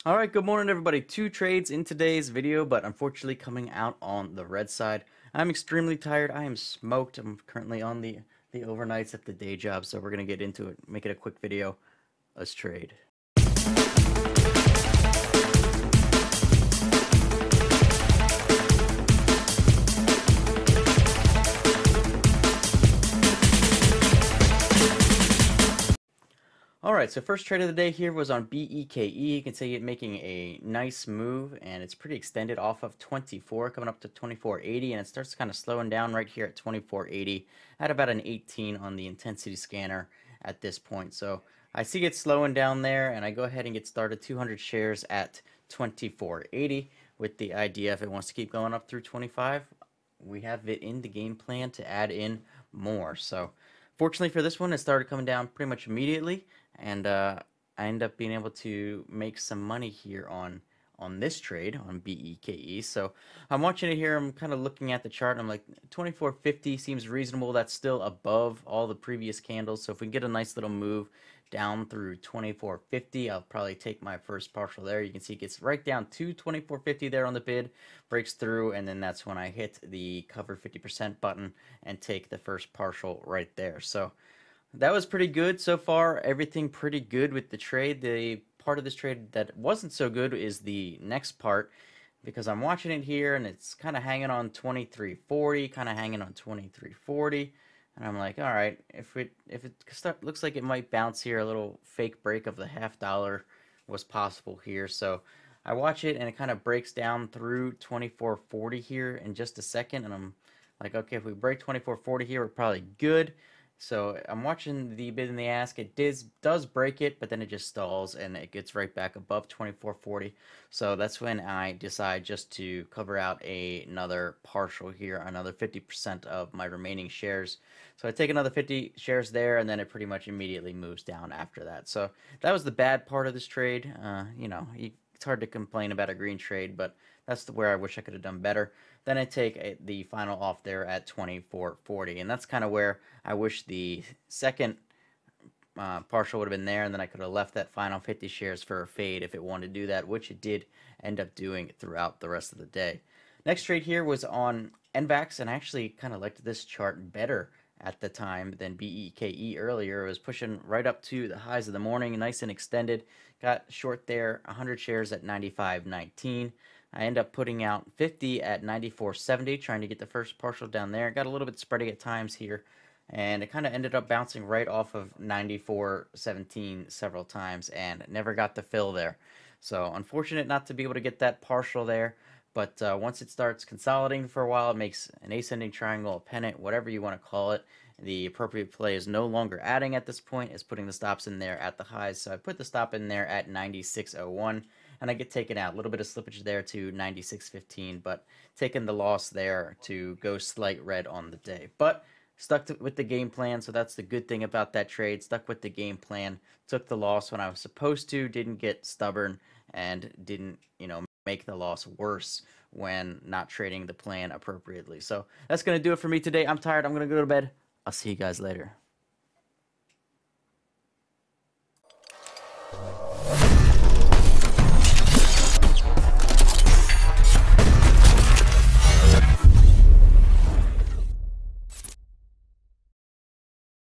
All right, good morning, everybody. Two trades in today's video, but unfortunately coming out on the red side. I'm extremely tired. I am smoked. I'm currently on the overnights at the day job, so we're gonna get into it. Make it a quick video. Let's trade. Alright, so first trade of the day here was on BEKE. You can see it making a nice move, and it's pretty extended off of 24, coming up to 24.80, and it starts kind of slowing down right here at 24.80, at about an 18 on the intensity scanner at this point. So I see it slowing down there, and I go ahead and get started 200 shares at 24.80 with the idea if it wants to keep going up through 25, we have it in the game plan to add in more. So fortunately for this one, it started coming down pretty much immediately, and I end up being able to make some money here on this trade on BEKE. So I'm watching it here. I'm kind of looking at the chart, and I'm like, 24.50 seems reasonable. That's still above all the previous candles. So if we can get a nice little move down through 24.50, I'll probably take my first partial there. You can see it gets right down to 24.50 there on the bid, breaks through, and then that's when I hit the cover 50% button and take the first partial right there. So that was pretty good so far. Everything pretty good with the trade. The part of this trade that wasn't so good is the next part, because I'm watching it here and it's kind of hanging on 23.40, kind of hanging on 23.40, and I'm like, all right, if it looks like it might bounce here, a little fake break of the $0.50 was possible here. So I watch it and it kind of breaks down through 24.40 here in just a second, and I'm like, okay, if we break 24.40 here, we're probably good. So I'm watching the bid and the ask. It does break it, but then it just stalls and it gets right back above 24.40. So that's when I decide just to cover out another partial here, another 50% of my remaining shares. So I take another 50 shares there, and then it pretty much immediately moves down after that. So that was the bad part of this trade. It's hard to complain about a green trade, but that's where I wish I could have done better. Then I take the final off there at 24.40, and that's kind of where I wish the second partial would have been there, and then I could have left that final 50 shares for a fade if it wanted to do that, which it did end up doing throughout the rest of the day. Next trade here was on NVAX, and I actually kind of liked this chart better at the time than BEKE earlier. It was pushing right up to the highs of the morning, nice and extended. Got short there, 100 shares at 95.19. I end up putting out 50 at 94.70, trying to get the first partial down there. Got a little bit spready at times here, and it kind of ended up bouncing right off of 94.17 several times and never got the fill there. So unfortunate not to be able to get that partial there, but once it starts consolidating for a while, it makes an ascending triangle, a pennant, whatever you want to call it. The appropriate play is no longer adding at this point, it's putting the stops in there at the highs. So I put the stop in there at 96.01, and I get taken out. A little bit of slippage there to 96.15, but taking the loss there to go slight red on the day. But stuck with the game plan, so that's the good thing about that trade. Stuck with the game plan, took the loss when I was supposed to, didn't get stubborn, and didn't, make the loss worse when not trading the plan appropriately. So that's going to do it for me today. I'm tired. I'm going to go to bed. I'll see you guys later.